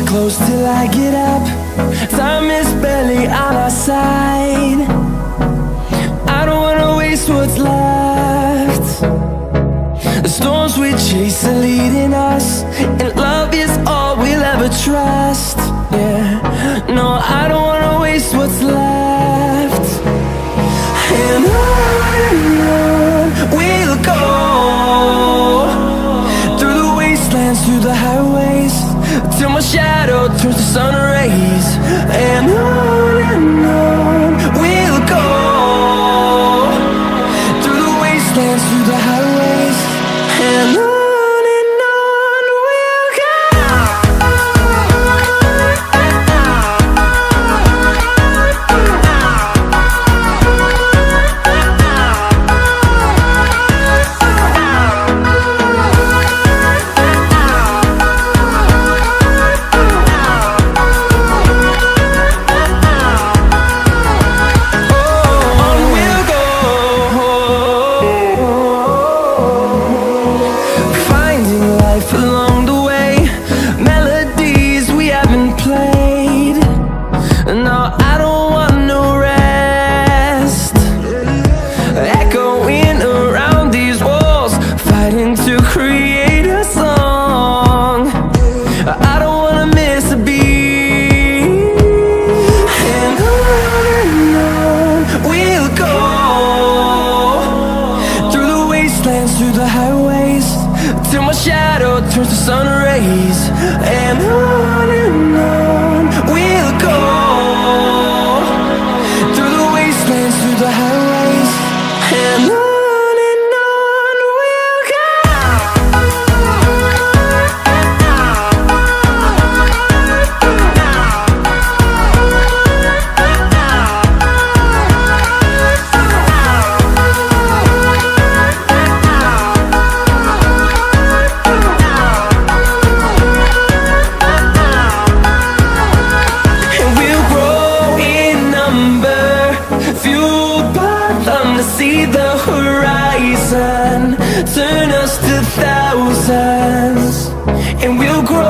close till I get up. Time is barely on our side. I don't wanna waste what's left. The storms we chase are leading us, and love is all we'll ever trust. Yeah, no, I don't wanna waste what's left. And on we'll go, through the wastelands, through the highways, till my shadow turns to sun rays. And on we'll go, through the wastelands, through the highways, and on we'll go. Turns to sun rays, and on we'll go, through the wastelands, through the highways, and on we'll go. See the horizon, turn us to thousands, and we'll grow